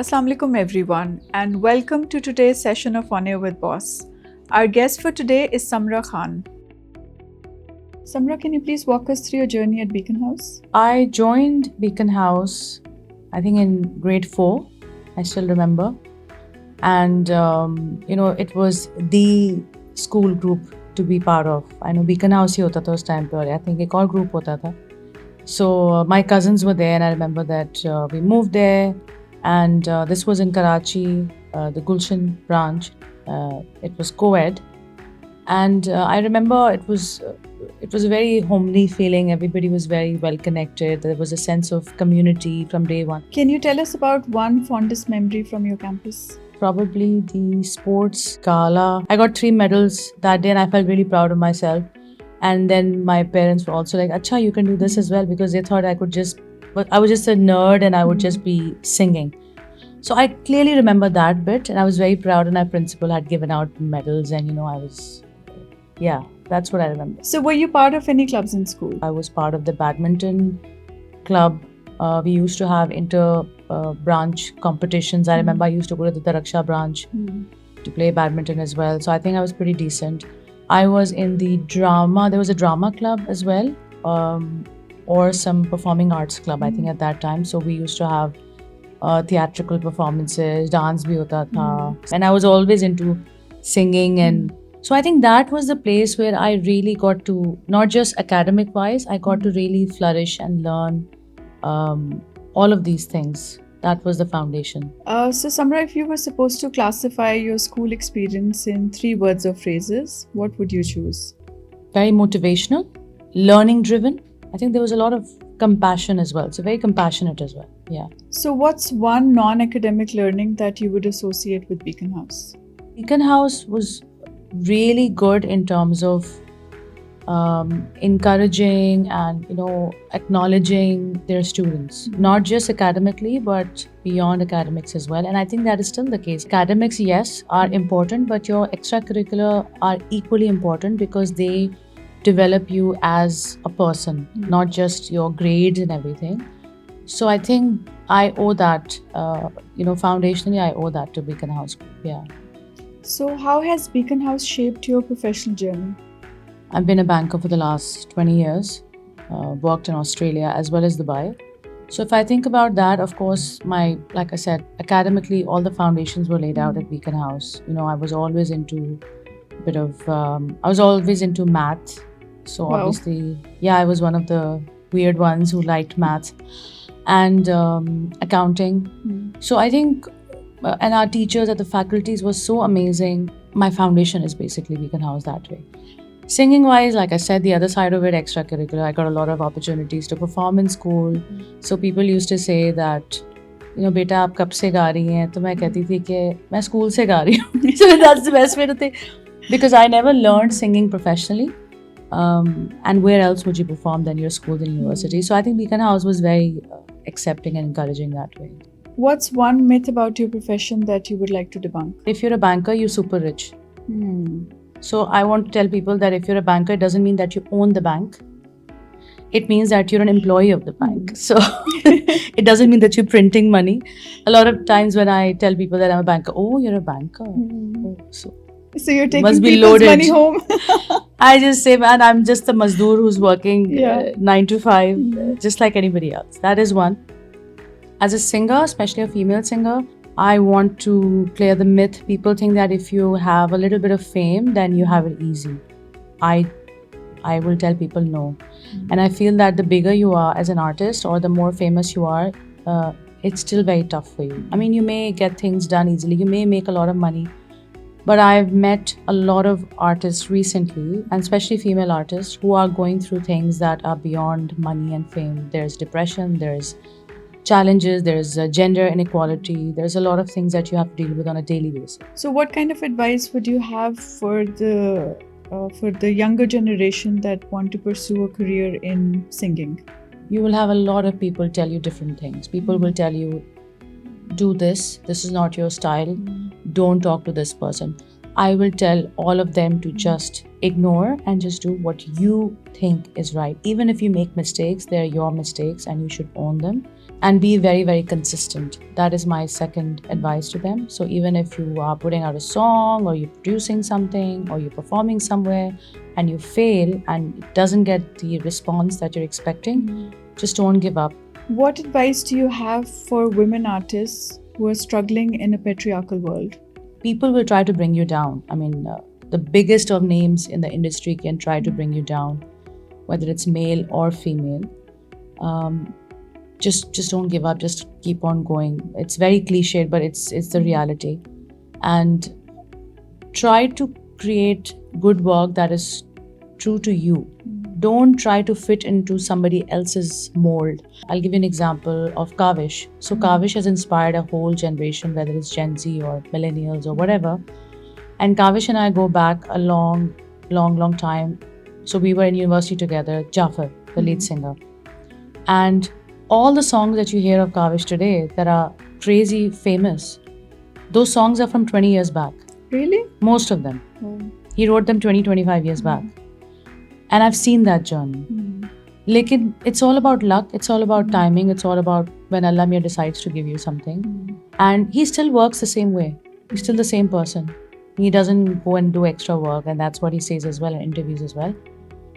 Assalamu alaikum everyone and welcome to today's session of On Air with Boss. Our guest for today is Samra Khan. Samra, can you please walk us through your journey at Beacon House? I joined Beacon House, I think in grade 4, I still remember. And, it was the school group to be part of. I know Beacon House hi hota tha us time pe, I think ek aur group hota tha. So my cousins were there and I remember that we moved there and this was in Karachi, the Gulshan branch. It was co-ed. And I remember it was a very homely feeling. Everybody was very well connected. There was a sense of community from day one. Can you tell us about one fondest memory from your campus? Probably the sports gala. I got 3 medals that day and I felt really proud of myself. And then my parents were also like, Acha, you can do this as well, because they thought I was just a nerd and I would just be singing. So I clearly remember that bit and I was very proud, and our principal had given out medals and that's what I remember. So were you part of any clubs in school? I was part of the badminton club. We used to have inter-branch competitions. I remember I used to go to the Taraksha branch to play badminton as well. So I think I was pretty decent. I was in the drama. There was a drama club as well, or some performing arts club, I think at that time. So we used to have theatrical performances, dance bhi hota tha. And I was always into singing, and so I think that was the place where I really got to, not just academic wise, I got to really flourish and learn all of these things. That was the foundation. So Samra, if you were supposed to classify your school experience in 3 words or phrases, what would you choose? Very motivational, learning driven. I think there was a lot of compassion as well. So very compassionate as well. Yeah. So what's one non-academic learning that you would associate with Beacon House? Beacon House was really good in terms of encouraging and acknowledging their students, not just academically but beyond academics as well. And I think that is still the case. Academics, yes, are important, but your extracurricular are equally important because they develop you as a person, not just your grades and everything. So I think I owe that, foundationally I owe that to Beacon House. Yeah. So how has Beacon House shaped your professional journey? I've been a banker for the last 20 years, worked in Australia as well as Dubai. So if I think about that, of course, like I said, academically, all the foundations were laid out at Beacon House. I was always into math. So Wow. Obviously, I was one of the weird ones who liked math and accounting. So I think, and our teachers at the faculties were so amazing. My foundation is basically Beacon House that way. Singing wise, like I said, the other side of it, extracurricular, I got a lot of opportunities to perform in school. So people used to say that, beta aap kab se ga rahi hain? To main kehti thi ki main school se ga rahi hu. So that's the best way to think, because I never learned singing professionally. And where else would you perform than your school and university? So I think Beacon House was very accepting and encouraging that way. What's one myth about your profession that you would like to debunk? If you're a banker, you're super rich. So I want to tell people that if you're a banker, it doesn't mean that you own the bank. It means that you're an employee of the bank. So it doesn't mean that you're printing money. A lot of times when I tell people that I'm a banker, oh, you're a banker. Oh, So you're taking must be people's loaded. money home. I just say, man, I'm just a mazdoor who's working 9 to 5, just like anybody else. That is one. As a singer, especially a female singer, I want to clear the myth. People think that if you have a little bit of fame, then you have it easy. I will tell people no. And I feel that the bigger you are as an artist or the more famous you are, it's still very tough for you. I mean, you may get things done easily. You may make a lot of money. But I've met a lot of artists recently, and especially female artists, who are going through things that are beyond money and fame. There's depression, there's challenges, there's gender inequality, there's a lot of things that you have to deal with on a daily basis. So what kind of advice would you have for the younger generation that want to pursue a career in singing? You will have a lot of people tell you different things. People will tell you, do this is not your style, don't talk to this person. I will tell all of them to just ignore and just do what you think is right. Even if you make mistakes, they're your mistakes and you should own them. and be very, very consistent. That is my second advice to them. So even if you are putting out a song or you're producing something or you're performing somewhere and you fail and it doesn't get the response that you're expecting, just don't give up. What advice do you have for women artists who are struggling in a patriarchal world? People will try to bring you down. I mean, the biggest of names in the industry can try to bring you down, whether it's male or female. Just don't give up. Just keep on going. It's very cliched, but it's the reality. And try to create good work that is true to you. Don't try to fit into somebody else's mold. I'll give you an example of Kavish. So Kavish has inspired a whole generation, whether it's Gen Z or millennials or whatever. And Kavish and I go back a long time. So we were in university together, Jafar, the lead singer. And all the songs that you hear of Kavish today that are crazy famous, those songs are from 20 years back. Really? Most of them. Oh. He wrote them 25 years back. And I've seen that journey. Lekin, it's all about luck, it's all about timing, it's all about when Allah Mia decides to give you something. And he still works the same way. He's still the same person. He doesn't go and do extra work, and that's what he says as well in interviews as well.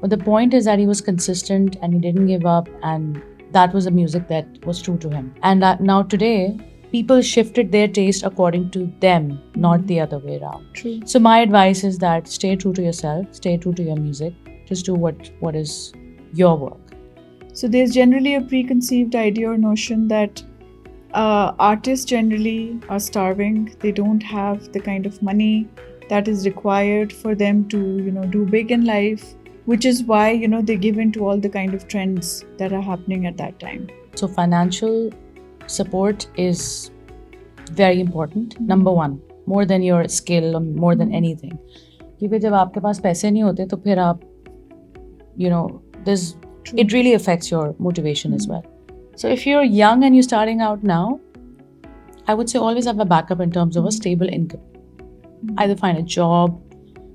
But the point is that he was consistent and he didn't give up, and that was the music that was true to him. And now today, people shifted their taste according to them, not the other way around. True. So my advice is that stay true to yourself, stay true to your music. Just do what is your work. So there's generally a preconceived idea or notion that artists generally are starving. They don't have the kind of money that is required for them to, do big in life, which is why, they give in to all the kind of trends that are happening at that time. So financial support is very important. Number one, more than your skill or more than anything. क्योंकि जब आपके पास पैसे नहीं होते तो फिर आप it really affects your motivation as well. So if you're young and you're starting out now, I would say always have a backup in terms of a stable income. Either find a job,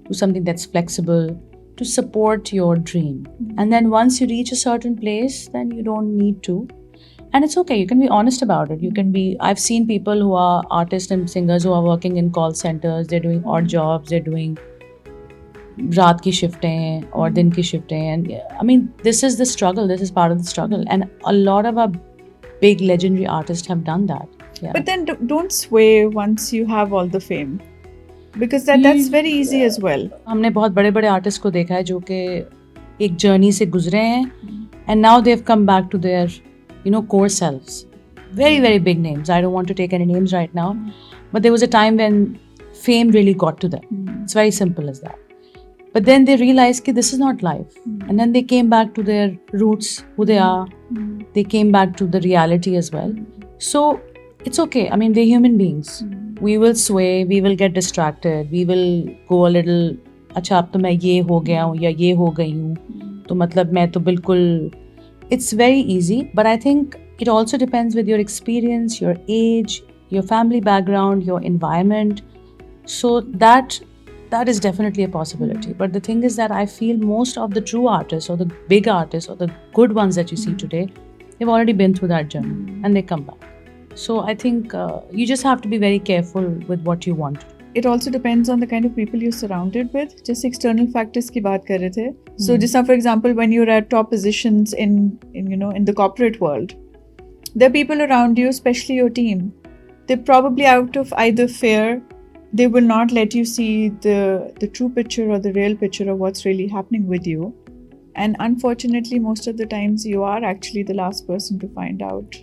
do something that's flexible to support your dream. And then once you reach a certain place, then you don't need to. And it's okay, you can be honest about it. I've seen people who are artists and singers who are working in call centers, they're doing odd jobs, they're doing रात की शिफ्टें और दिन की शिफ्टें, and I mean this is the struggle, this is part of the struggle, and a lot of our big legendary artists have done that. But then don't sway once you have all the fame, because that's very easy as well. हमने बहुत बड़े बड़े artist को देखा है जो कि एक जर्नी से गुजरे हैं and now they've come back to their core selves. Very, very big names. I don't want to take any names right now, but there was a time when fame really got to them. It's very simple as that. But then they realized that this is not life. And then they came back to their roots, who they are. They came back to the reality as well. So it's okay. I mean, we're human beings. We will sway, we will get distracted, we will go a little, अच्छा अब तो मैं ये हो गया हूँ या ये हो गई हूँ तो मतलब मैं तो बिल्कुल. It's very easy, but I think it also depends with your experience, your age, your family background, your environment. So that is definitely a possibility. But the thing is that I feel most of the true artists or the big artists or the good ones that you see today, they've already been through that journey and they come back. So I think you just have to be very careful with what you want. It also depends on the kind of people you're surrounded with. Just external factors की बात कर रहे थे. So just now, for example, when you're at top positions in the corporate world, there are people around you, especially your team. They're probably out of either fear, they will not let you see the true picture or the real picture of what's really happening with you. And unfortunately, most of the times you are actually the last person to find out.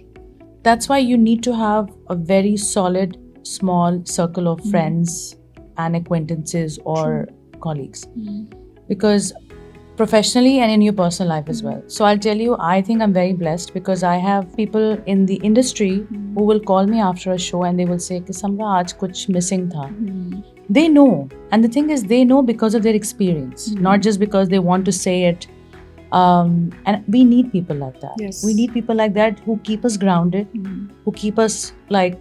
That's why you need to have a very solid, small circle of friends and acquaintances or colleagues. Because professionally and in your personal life as well. So I'll tell you, I think I'm very blessed because I have people in the industry who will call me after a show and they will say कि Samra आज कुछ missing था. They know, and the thing is they know because of their experience, not just because they want to say it. And we need people like that. Yes. We need people like that who keep us grounded, who keep us like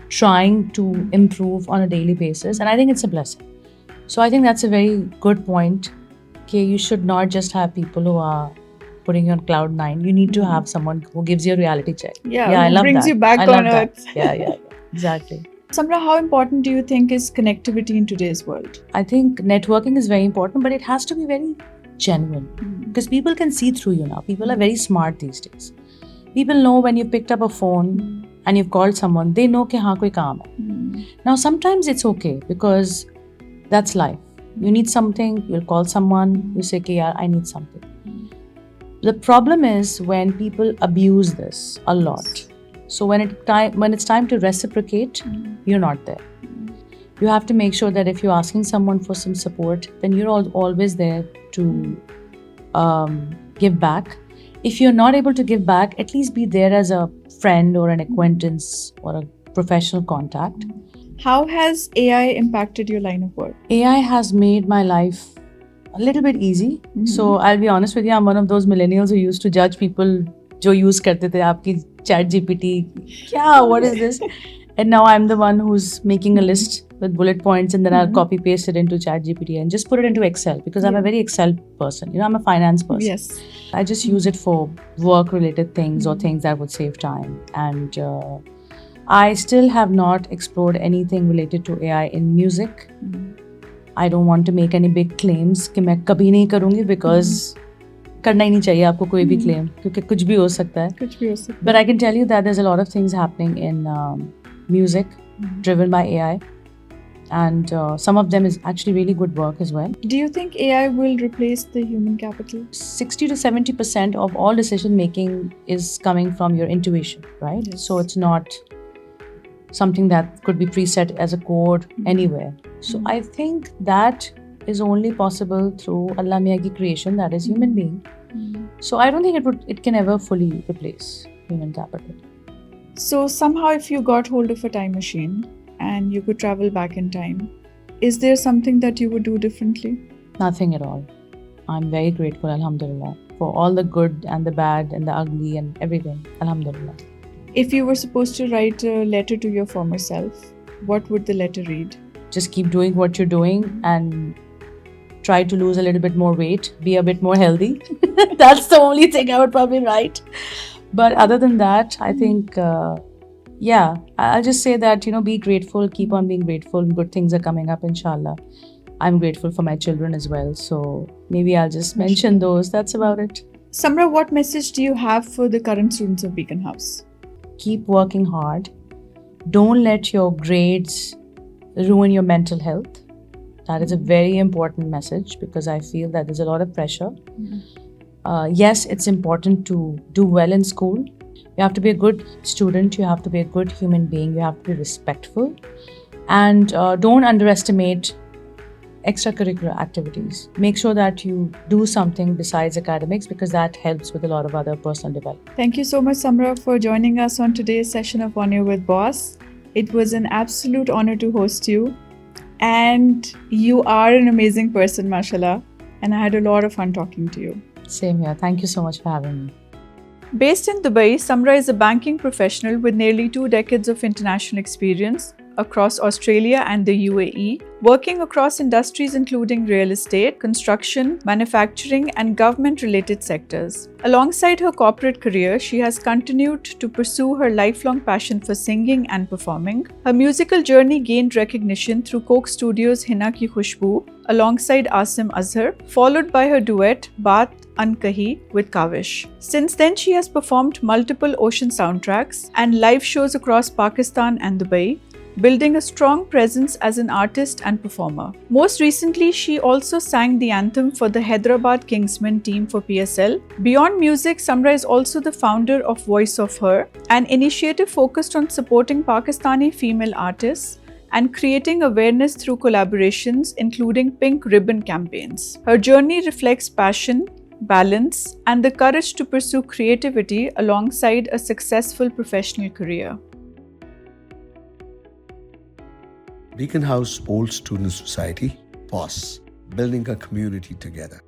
trying to improve on a daily basis, and I think it's a blessing. So I think that's a very good point. Okay, you should not just have people who are putting you on cloud 9. You need to have someone who gives you a reality check. Yeah, I who love brings that. you back I on love that. earth. Yeah, exactly. Samra, how important do you think is connectivity in today's world? I think networking is very important, but it has to be very genuine because people can see through you now. People are very smart these days. People know when you picked up a phone and you've called someone, they know कि हाँ कोई काम है. Now sometimes it's okay because that's life. You need something, you'll call someone, you say कि यार I need something. The problem is when people abuse this a lot. So when it's time to reciprocate, you're not there. You have to make sure that if you're asking someone for some support, then you're always there to give back. If you're not able to give back, at least be there as a friend or an acquaintance or a professional contact. How has AI impacted your line of work? AI has made my life a little bit easy. So I'll be honest with you, I'm one of those millennials who used to judge people जो use करते थे आपकी ChatGPT. क्या? What is this? And now I'm the one who's making a list with bullet points and then I'll copy paste it into ChatGPT and just put it into Excel because I'm a very Excel person. You know, I'm a finance person. Yes. I just use it for work related things or things that would save time. And I still have not explored anything related to AI in music. I don't want to make any big claims कि मैं कभी नहीं करूँगी because करना ही नहीं चाहिए आपको कोई भी claim क्योंकि कुछ भी हो सकता है. कुछ भी हो सकता है. But I can tell you that there's a lot of things happening in music driven by AI. And some of them is actually really good work as well. Do you think AI will replace the human capital? 60 to 70% of all decision making is coming from your intuition, right? Yes. So it's not something that could be preset as a code anywhere. So I think that is only possible through Allah Mia ki creation, that is human being. So I don't think it can ever fully replace human capital. So somehow if you got hold of a time machine and you could travel back in time, is there something that you would do differently? Nothing at all. I'm very grateful, alhamdulillah, for all the good and the bad and the ugly and everything, alhamdulillah. If you were supposed to write a letter to your former self, what would the letter read? Just keep doing what you're doing and try to lose a little bit more weight, be a bit more healthy. That's the only thing I would probably write. But other than that, I think, I'll just say that, be grateful, keep on being grateful. Good things are coming up, inshallah. I'm grateful for my children as well. So maybe I'll just mention those. That's about it. Samra, what message do you have for the current students of Beacon House? Keep working hard. Don't let your grades ruin your mental health. That is a very important message because I feel that there's a lot of pressure. Yes, it's important to do well in school. You have to be a good student. You have to be a good human being. You have to be respectful. And don't underestimate extracurricular activities. Make sure that you do something besides academics because that helps with a lot of other personal development. Thank you so much, Samra, for joining us on today's session of On Air with Boss. It was an absolute honor to host you. And you are an amazing person, mashallah. And I had a lot of fun talking to you. Same here. Thank you so much for having me. Based in Dubai, Samra is a banking professional with nearly 2 decades of international experience across Australia and the UAE, working across industries including real estate, construction, manufacturing, and government-related sectors. Alongside her corporate career, she has continued to pursue her lifelong passion for singing and performing. Her musical journey gained recognition through Coke Studios' Hina Ki Khushboo alongside Asim Azhar, followed by her duet Baat Ankahi with Kavish. Since then, she has performed multiple ocean soundtracks and live shows across Pakistan and Dubai, building a strong presence as an artist and performer. Most recently, she also sang the anthem for the Hyderabad Kingsmen team for PSL. Beyond music, Samra is also the founder of Voice of Her, an initiative focused on supporting Pakistani female artists and creating awareness through collaborations, including pink ribbon campaigns. Her journey reflects passion, balance, and the courage to pursue creativity alongside a successful professional career. Beacon House Old Student Society, POS, building a community together.